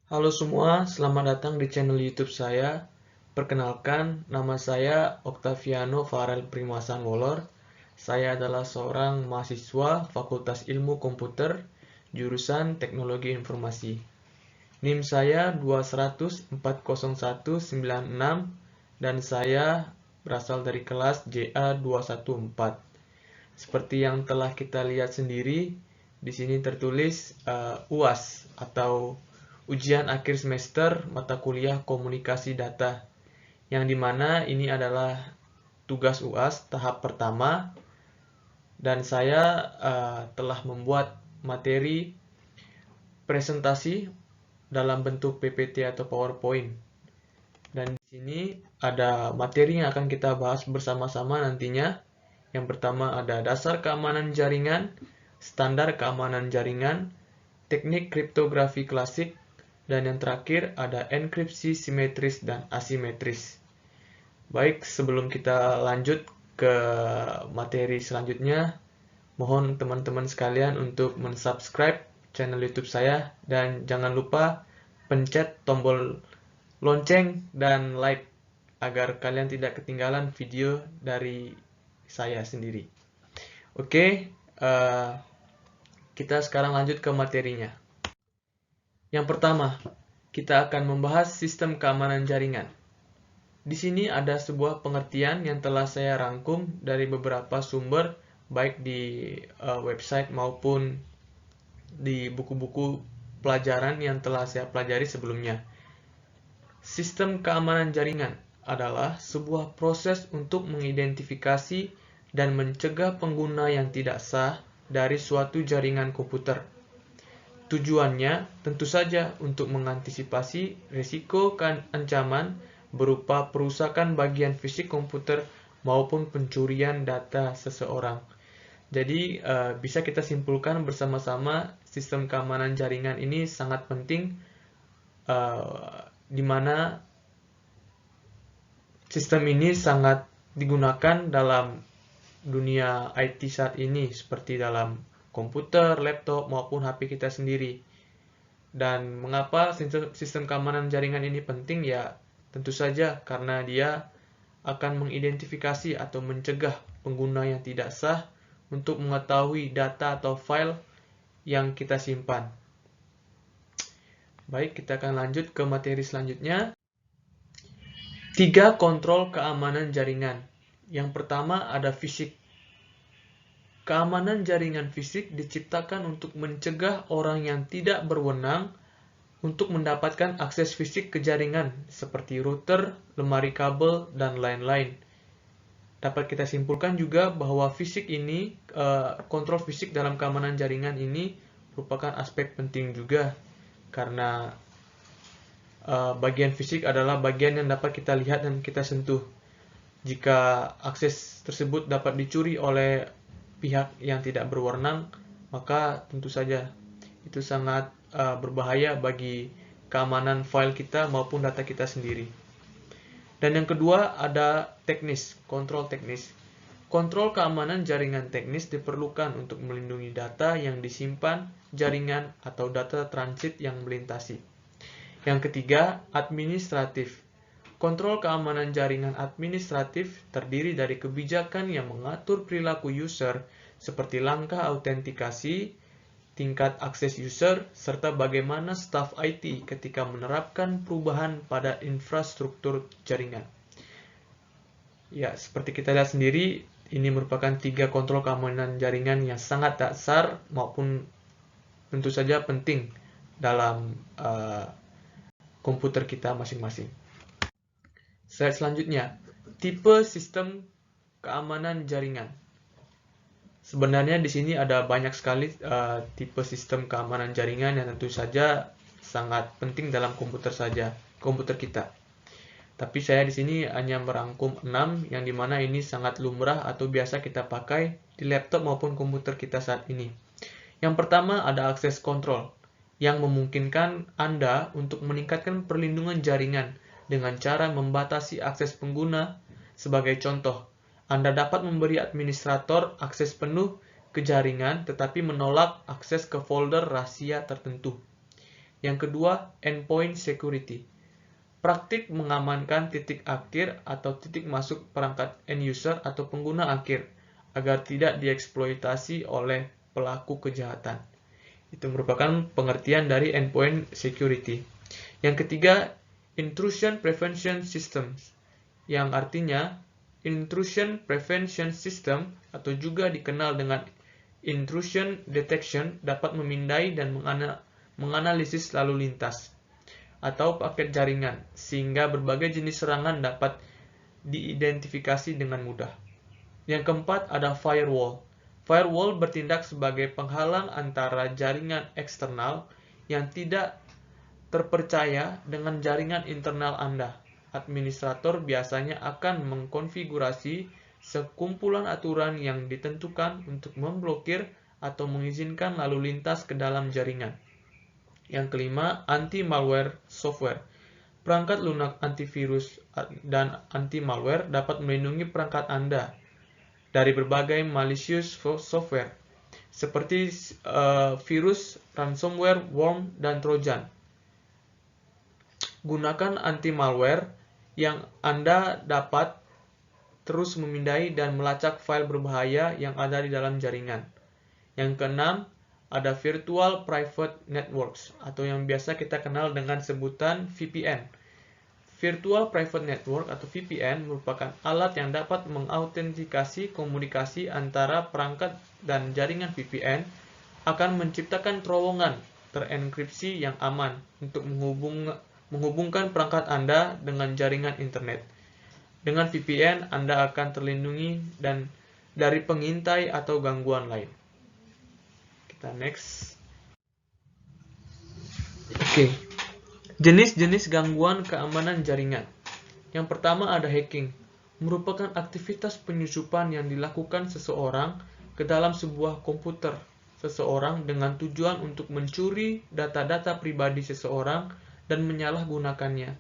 Halo semua, selamat datang di channel YouTube saya. Perkenalkan, nama saya Octaviano Farel Primasan Wolor. Saya adalah seorang mahasiswa Fakultas Ilmu Komputer, jurusan Teknologi Informasi. NIM saya 200401996 dan saya berasal dari kelas JA 214. Seperti yang telah kita lihat sendiri, di sini tertulis UAS atau Ujian Akhir Semester Mata Kuliah Komunikasi Data, yang dimana ini adalah tugas UAS tahap pertama, dan saya telah membuat materi presentasi dalam bentuk PPT atau PowerPoint. Dan di sini ada materi yang akan kita bahas bersama-sama nantinya. Yang pertama ada dasar keamanan jaringan, standar keamanan jaringan, teknik kriptografi klasik, dan yang terakhir ada enkripsi simetris dan asimetris. Baik, sebelum kita lanjut ke materi selanjutnya, mohon teman-teman sekalian untuk mensubscribe channel YouTube saya dan jangan lupa pencet tombol lonceng dan like agar kalian tidak ketinggalan video dari saya sendiri. Oke, kita sekarang lanjut ke materinya. Yang pertama, kita akan membahas sistem keamanan jaringan. Di sini ada sebuah pengertian yang telah saya rangkum dari beberapa sumber, baik di website maupun di buku-buku pelajaran yang telah saya pelajari sebelumnya. Sistem keamanan jaringan adalah sebuah proses untuk mengidentifikasi dan mencegah pengguna yang tidak sah dari suatu jaringan komputer. Tujuannya tentu saja untuk mengantisipasi risiko ancaman berupa perusakan bagian fisik komputer maupun pencurian data seseorang. Jadi bisa kita simpulkan bersama-sama sistem keamanan jaringan ini sangat penting, di mana sistem ini sangat digunakan dalam dunia IT saat ini, seperti dalam komputer, laptop, maupun HP kita sendiri. Dan mengapa sistem keamanan jaringan ini penting? Ya, tentu saja karena dia akan mengidentifikasi atau mencegah pengguna yang tidak sah untuk mengetahui data atau file yang kita simpan. Baik, kita akan lanjut ke materi selanjutnya. 3 kontrol keamanan jaringan. Yang pertama ada fisik. Keamanan jaringan fisik diciptakan untuk mencegah orang yang tidak berwenang untuk mendapatkan akses fisik ke jaringan, seperti router, lemari kabel, dan lain-lain. Dapat kita simpulkan juga bahwa fisik ini, kontrol fisik dalam keamanan jaringan ini merupakan aspek penting juga, karena bagian fisik adalah bagian yang dapat kita lihat dan kita sentuh. Jika akses tersebut dapat dicuri oleh pihak yang tidak berwenang, maka tentu saja itu sangat berbahaya bagi keamanan file kita maupun data kita sendiri. Dan yang kedua ada teknis, kontrol teknis. Kontrol keamanan jaringan teknis diperlukan untuk melindungi data yang disimpan jaringan atau data transit yang melintasi. Yang ketiga, administratif. Kontrol keamanan jaringan administratif terdiri dari kebijakan yang mengatur perilaku user seperti langkah autentikasi, tingkat akses user, serta bagaimana staf IT ketika menerapkan perubahan pada infrastruktur jaringan. Ya, seperti kita lihat sendiri, ini merupakan 3 kontrol keamanan jaringan yang sangat dasar maupun tentu saja penting dalam komputer kita masing-masing. Slide selanjutnya, tipe sistem keamanan jaringan. Sebenarnya di sini ada banyak sekali tipe sistem keamanan jaringan yang tentu saja sangat penting dalam komputer kita. Tapi saya di sini hanya merangkum 6 yang dimana ini sangat lumrah atau biasa kita pakai di laptop maupun komputer kita saat ini. Yang pertama ada akses control yang memungkinkan Anda untuk meningkatkan perlindungan jaringan dengan cara membatasi akses pengguna. Sebagai contoh, Anda dapat memberi administrator akses penuh ke jaringan tetapi menolak akses ke folder rahasia tertentu. Yang kedua, endpoint security. Praktik mengamankan titik akhir atau titik masuk perangkat end user atau pengguna akhir agar tidak dieksploitasi oleh pelaku kejahatan. Itu merupakan pengertian dari endpoint security. Yang ketiga, intrusion prevention systems, yang artinya intrusion prevention system atau juga dikenal dengan intrusion detection dapat memindai dan menganalisis lalu lintas atau paket jaringan sehingga berbagai jenis serangan dapat diidentifikasi dengan mudah. Yang keempat ada firewall. Firewall bertindak sebagai penghalang antara jaringan eksternal yang tidak terpercaya dengan jaringan internal Anda. Administrator biasanya akan mengkonfigurasi sekumpulan aturan yang ditentukan untuk memblokir atau mengizinkan lalu lintas ke dalam jaringan. Yang kelima, anti-malware software. Perangkat lunak antivirus dan anti-malware dapat melindungi perangkat Anda dari berbagai malicious software, seperti virus, ransomware, worm, dan trojan. Gunakan anti-malware yang Anda dapat terus memindai dan melacak file berbahaya yang ada di dalam jaringan. Yang keenam, ada Virtual Private Networks, atau yang biasa kita kenal dengan sebutan VPN. Virtual Private Network atau VPN merupakan alat yang dapat mengautentikasi komunikasi antara perangkat dan jaringan VPN akan menciptakan terowongan terenkripsi yang aman untuk menghubungkan perangkat Anda dengan jaringan internet. Dengan VPN, Anda akan terlindungi dan dari pengintai atau gangguan lain. Kita next. Oke. Jenis-jenis gangguan keamanan jaringan. Yang pertama ada hacking. Merupakan aktivitas penyusupan yang dilakukan seseorang ke dalam sebuah komputer seseorang dengan tujuan untuk mencuri data-data pribadi seseorang dan menyalahgunakannya.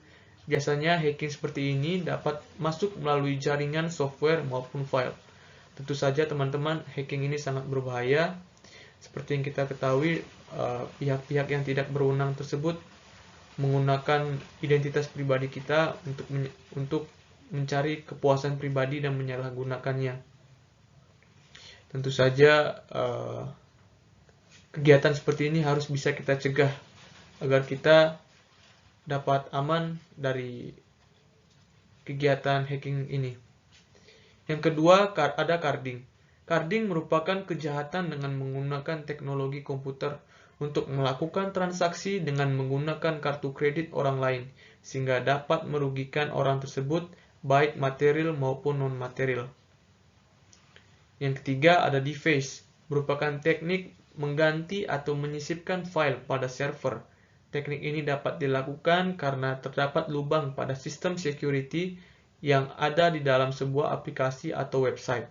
Biasanya hacking seperti ini dapat masuk melalui jaringan software maupun file. Tentu saja teman-teman, hacking ini sangat berbahaya. Seperti yang kita ketahui, pihak-pihak yang tidak berwenang tersebut menggunakan identitas pribadi kita untuk mencari kepuasan pribadi dan menyalahgunakannya. Tentu saja kegiatan seperti ini harus bisa kita cegah agar kita dapat aman dari kegiatan hacking ini. Yang kedua ada carding. Carding merupakan kejahatan dengan menggunakan teknologi komputer untuk melakukan transaksi dengan menggunakan kartu kredit orang lain, sehingga dapat merugikan orang tersebut, baik material maupun non-material. Yang ketiga ada deface, merupakan teknik mengganti atau menyisipkan file pada server. Teknik ini dapat dilakukan karena terdapat lubang pada sistem security yang ada di dalam sebuah aplikasi atau website.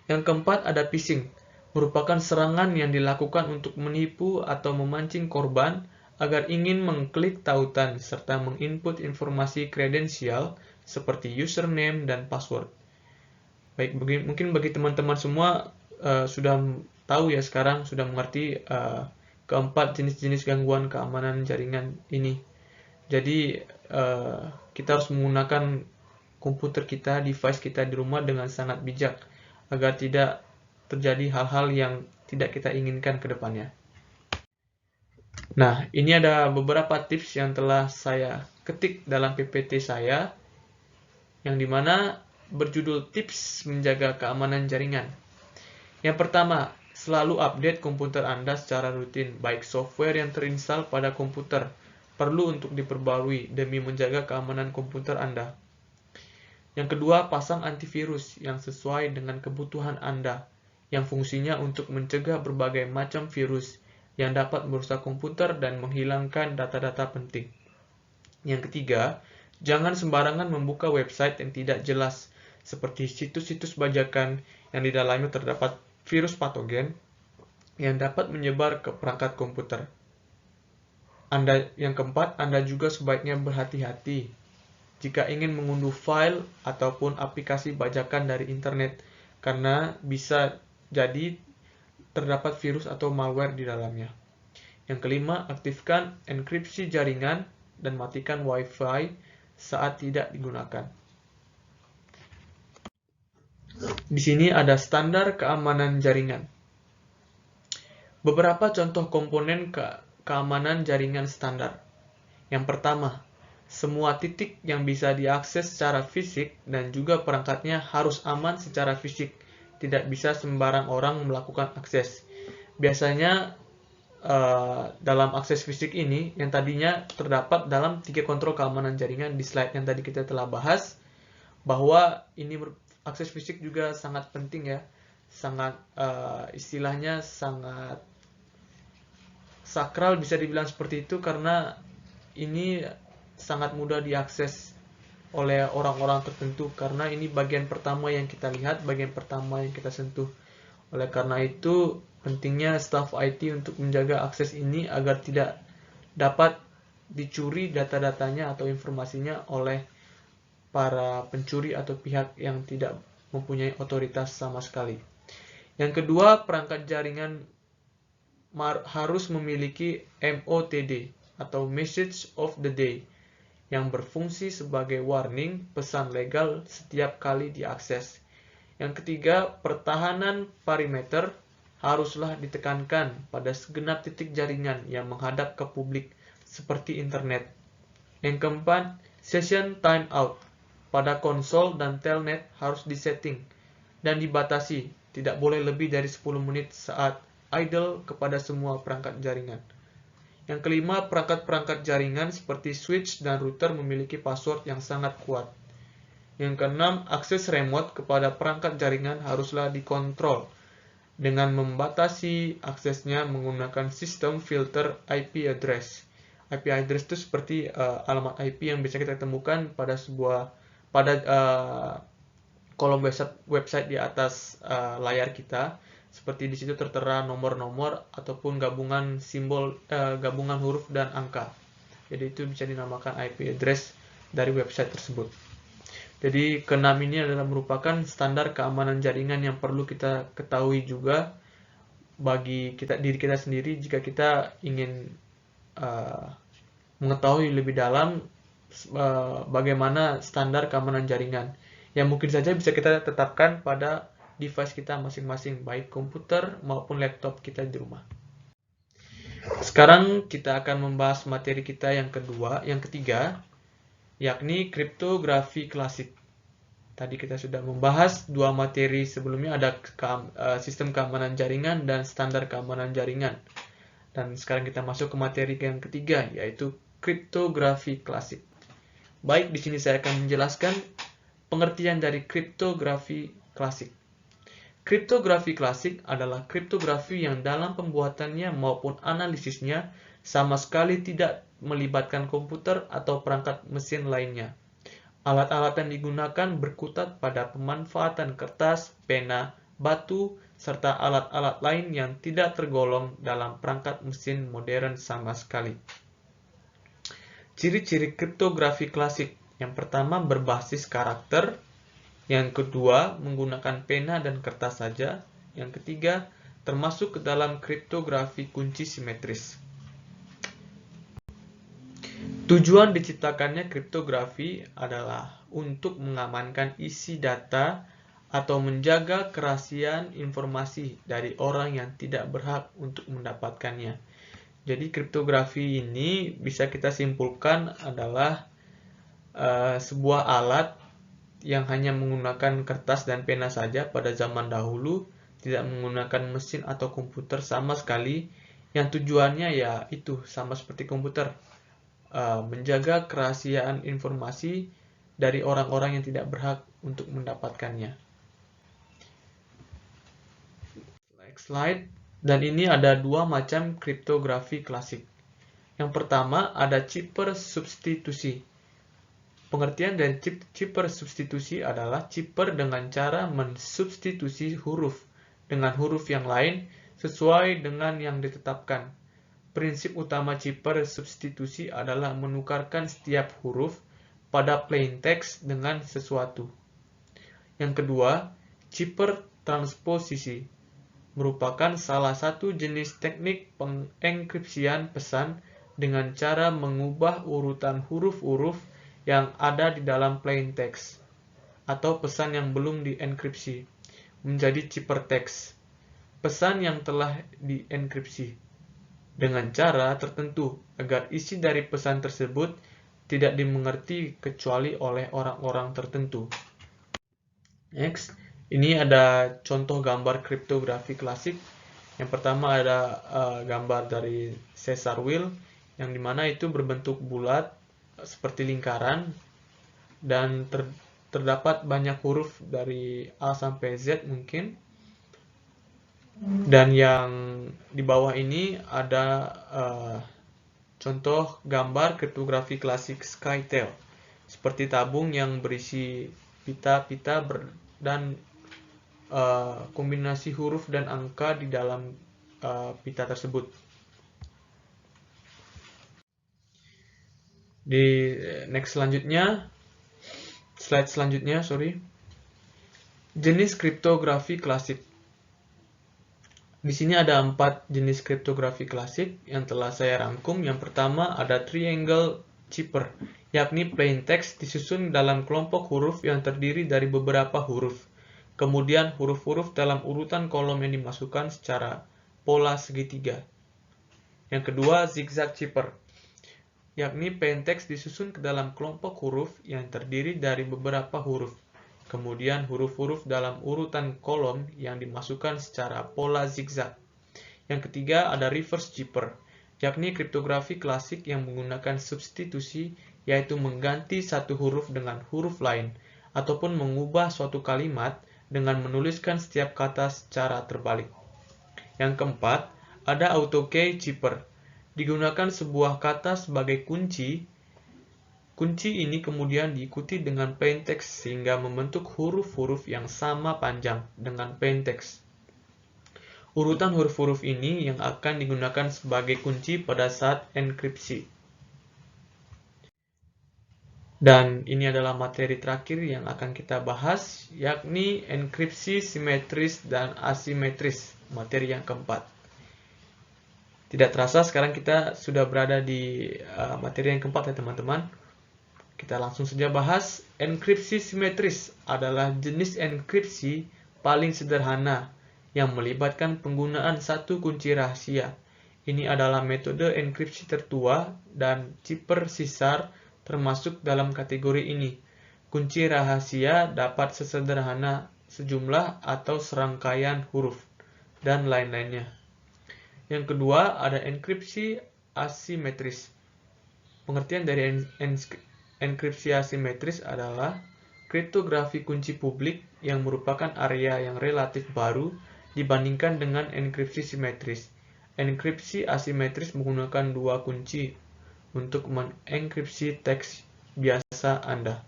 Yang keempat ada phishing, merupakan serangan yang dilakukan untuk menipu atau memancing korban agar ingin mengklik tautan serta menginput informasi kredensial seperti username dan password. Baik, mungkin bagi teman-teman semua sudah tahu ya sekarang, sudah mengerti keempat jenis-jenis gangguan keamanan jaringan ini. Jadi kita harus menggunakan komputer kita, device kita di rumah dengan sangat bijak agar tidak terjadi hal-hal yang tidak kita inginkan ke depannya. Nah, ini ada beberapa tips yang telah saya ketik dalam PPT saya, yang dimana berjudul tips menjaga keamanan jaringan. Yang pertama, selalu update komputer Anda secara rutin, baik software yang terinstal pada komputer perlu untuk diperbarui demi menjaga keamanan komputer Anda. Yang kedua, pasang antivirus yang sesuai dengan kebutuhan Anda, yang fungsinya untuk mencegah berbagai macam virus yang dapat merusak komputer dan menghilangkan data-data penting. Yang ketiga, jangan sembarangan membuka website yang tidak jelas, seperti situs-situs bajakan yang di dalamnya terdapat virus patogen yang dapat menyebar ke perangkat komputer. Yang keempat, Anda juga sebaiknya berhati-hati jika ingin mengunduh file ataupun aplikasi bajakan dari internet, karena bisa jadi terdapat virus atau malware di dalamnya. Yang kelima, aktifkan enkripsi jaringan dan matikan Wi-Fi saat tidak digunakan. Di sini ada standar keamanan jaringan. Beberapa contoh komponen keamanan jaringan standar. Yang pertama, semua titik yang bisa diakses secara fisik dan juga perangkatnya harus aman secara fisik. Tidak bisa sembarang orang melakukan akses. Biasanya dalam akses fisik ini yang tadinya terdapat dalam 3 kontrol keamanan jaringan di slide yang tadi kita telah bahas, bahwa ini akses fisik juga sangat penting ya, sangat istilahnya sangat sakral bisa dibilang seperti itu, karena ini sangat mudah diakses oleh orang-orang tertentu, karena ini bagian pertama yang kita lihat, bagian pertama yang kita sentuh. Oleh karena itu pentingnya staf IT untuk menjaga akses ini agar tidak dapat dicuri data-datanya atau informasinya oleh para pencuri atau pihak yang tidak mempunyai otoritas sama sekali. Yang kedua, perangkat jaringan harus memiliki MOTD atau Message of the Day yang berfungsi sebagai warning pesan legal setiap kali diakses. Yang ketiga, pertahanan perimeter haruslah ditekankan pada segenap titik jaringan yang menghadap ke publik seperti internet. Yang keempat, session timeout pada konsol dan telnet harus disetting dan dibatasi, tidak boleh lebih dari 10 menit saat idle kepada semua perangkat jaringan. Yang kelima, perangkat-perangkat jaringan seperti switch dan router memiliki password yang sangat kuat. Yang keenam, akses remote kepada perangkat jaringan haruslah dikontrol dengan membatasi aksesnya menggunakan sistem filter IP address. IP address itu seperti alamat IP yang bisa kita temukan pada kolom website di atas layar kita. Seperti di situ tertera nomor-nomor ataupun gabungan simbol, gabungan huruf dan angka. Jadi itu bisa dinamakan IP address dari website tersebut. Jadi keenam ini adalah merupakan standar keamanan jaringan yang perlu kita ketahui juga bagi diri kita sendiri jika kita ingin mengetahui lebih dalam bagaimana standar keamanan jaringan yang mungkin saja bisa kita tetapkan pada device kita masing-masing, baik komputer maupun laptop kita di rumah. Sekarang kita akan membahas materi kita yang ketiga, yakni kriptografi klasik. Tadi kita sudah membahas dua materi sebelumnya, ada sistem keamanan jaringan dan standar keamanan jaringan. Dan sekarang kita masuk ke materi yang ketiga, yaitu kriptografi klasik. Baik, di sini saya akan menjelaskan pengertian dari kriptografi klasik. Kriptografi klasik adalah kriptografi yang dalam pembuatannya maupun analisisnya sama sekali tidak melibatkan komputer atau perangkat mesin lainnya. Alat-alat yang digunakan berkutat pada pemanfaatan kertas, pena, batu, serta alat-alat lain yang tidak tergolong dalam perangkat mesin modern sama sekali. Ciri-ciri kriptografi klasik: yang pertama, berbasis karakter. Yang kedua, menggunakan pena dan kertas saja. Yang ketiga, termasuk ke dalam kriptografi kunci simetris. Tujuan diciptakannya kriptografi adalah untuk mengamankan isi data atau menjaga kerahasiaan informasi dari orang yang tidak berhak untuk mendapatkannya. Jadi kriptografi ini bisa kita simpulkan adalah sebuah alat yang hanya menggunakan kertas dan pena saja pada zaman dahulu, tidak menggunakan mesin atau komputer sama sekali, yang tujuannya ya itu sama seperti komputer, menjaga kerahasiaan informasi dari orang-orang yang tidak berhak untuk mendapatkannya. Next slide. Dan ini ada dua macam kriptografi klasik. Yang pertama, ada cipher substitusi. Pengertian dari cipher substitusi adalah cipher dengan cara mensubstitusi huruf dengan huruf yang lain sesuai dengan yang ditetapkan. Prinsip utama cipher substitusi adalah menukarkan setiap huruf pada plain text dengan sesuatu. Yang kedua, cipher transposisi. merupakan salah satu jenis teknik pengenkripsian pesan dengan cara mengubah urutan huruf-huruf yang ada di dalam plain text atau pesan yang belum dienkripsi menjadi ciphertext, pesan yang telah dienkripsi, dengan cara tertentu agar isi dari pesan tersebut tidak dimengerti kecuali oleh orang-orang tertentu. Next, ini ada contoh gambar kriptografi klasik. Yang pertama ada gambar dari Caesar wheel, yang dimana itu berbentuk bulat seperti lingkaran dan terdapat banyak huruf dari A sampai Z mungkin. Dan yang di bawah ini ada contoh gambar kriptografi klasik Skytale, seperti tabung yang berisi pita-pita dan kombinasi huruf dan angka di dalam pita tersebut. Di slide selanjutnya, jenis kriptografi klasik. Di sini ada 4 jenis kriptografi klasik yang telah saya rangkum. Yang pertama ada triangle cipher, yakni plain text disusun dalam kelompok huruf yang terdiri dari beberapa huruf. Kemudian huruf-huruf dalam urutan kolom yang dimasukkan secara pola segitiga. Yang kedua zigzag cipher, yakni plain text disusun ke dalam kelompok huruf yang terdiri dari beberapa huruf. Kemudian huruf-huruf dalam urutan kolom yang dimasukkan secara pola zigzag. Yang ketiga ada reverse cipher, yakni kriptografi klasik yang menggunakan substitusi, yaitu mengganti satu huruf dengan huruf lain, ataupun mengubah suatu kalimat dengan menuliskan setiap kata secara terbalik. Yang keempat ada auto-key cipher, digunakan sebuah kata sebagai kunci. Kunci ini kemudian diikuti dengan plain text sehingga membentuk huruf-huruf yang sama panjang dengan plain text. Urutan huruf-huruf ini yang akan digunakan sebagai kunci pada saat enkripsi. Dan ini adalah materi terakhir yang akan kita bahas, yakni enkripsi simetris dan asimetris, materi yang keempat. Tidak terasa sekarang kita sudah berada di materi yang keempat ya teman-teman. Kita langsung saja bahas. Enkripsi simetris adalah jenis enkripsi paling sederhana yang melibatkan penggunaan satu kunci rahasia. Ini adalah metode enkripsi tertua dan cipher Caesar termasuk dalam kategori ini. Kunci rahasia dapat sesederhana sejumlah atau serangkaian huruf dan lain-lainnya. Yang kedua ada enkripsi asimetris. Pengertian dari enkripsi asimetris adalah kriptografi kunci publik yang merupakan area yang relatif baru dibandingkan dengan enkripsi simetris. Enkripsi asimetris menggunakan dua kunci untuk mengenkripsi teks biasa Anda.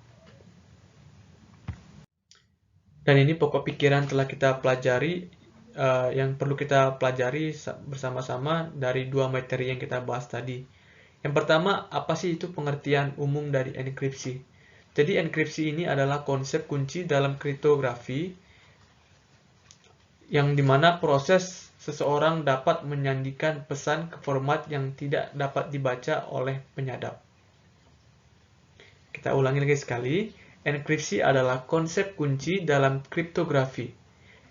Dan ini pokok pikiran telah kita pelajari, yang perlu kita pelajari bersama-sama dari dua materi yang kita bahas tadi. Yang pertama, apa sih itu pengertian umum dari enkripsi? Jadi enkripsi ini adalah konsep kunci dalam kriptografi yang dimana proses seseorang dapat menyandikan pesan ke format yang tidak dapat dibaca oleh penyadap. Kita ulangi lagi sekali, enkripsi adalah konsep kunci dalam kriptografi.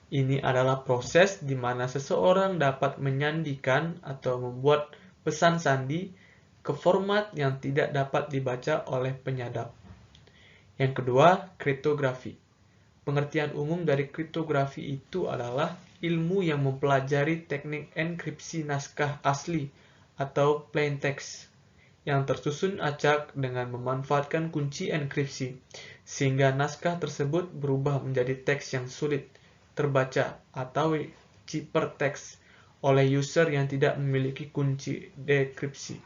Ini adalah proses di mana seseorang dapat menyandikan atau membuat pesan sandi ke format yang tidak dapat dibaca oleh penyadap. Yang kedua, kriptografi. Pengertian umum dari kriptografi itu adalah ilmu yang mempelajari teknik enkripsi naskah asli atau plain text yang tersusun acak dengan memanfaatkan kunci enkripsi, sehingga naskah tersebut berubah menjadi teks yang sulit terbaca atau ciphertext oleh user yang tidak memiliki kunci dekripsi.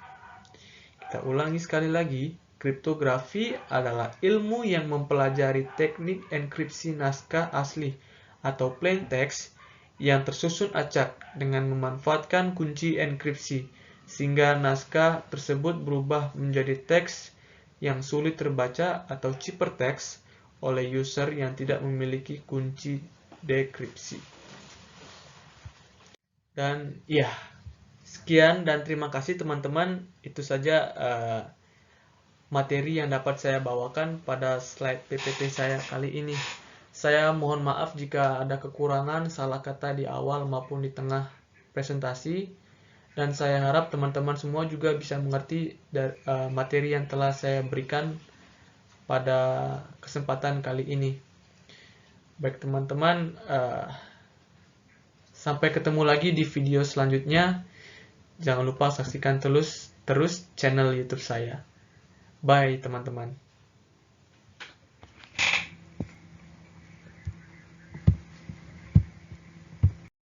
Kita ulangi sekali lagi, kriptografi adalah ilmu yang mempelajari teknik enkripsi naskah asli atau plain text yang tersusun acak dengan memanfaatkan kunci enkripsi, sehingga naskah tersebut berubah menjadi teks yang sulit terbaca atau ciphertext oleh user yang tidak memiliki kunci dekripsi. Dan ya, sekian dan terima kasih teman-teman. Itu saja materi yang dapat saya bawakan pada slide PPT saya kali ini. Saya mohon maaf jika ada kekurangan salah kata di awal maupun di tengah presentasi. Dan saya harap teman-teman semua juga bisa mengerti dari materi yang telah saya berikan pada kesempatan kali ini. Baik teman-teman, sampai ketemu lagi di video selanjutnya. Jangan lupa saksikan terus channel YouTube saya. Bye teman-teman.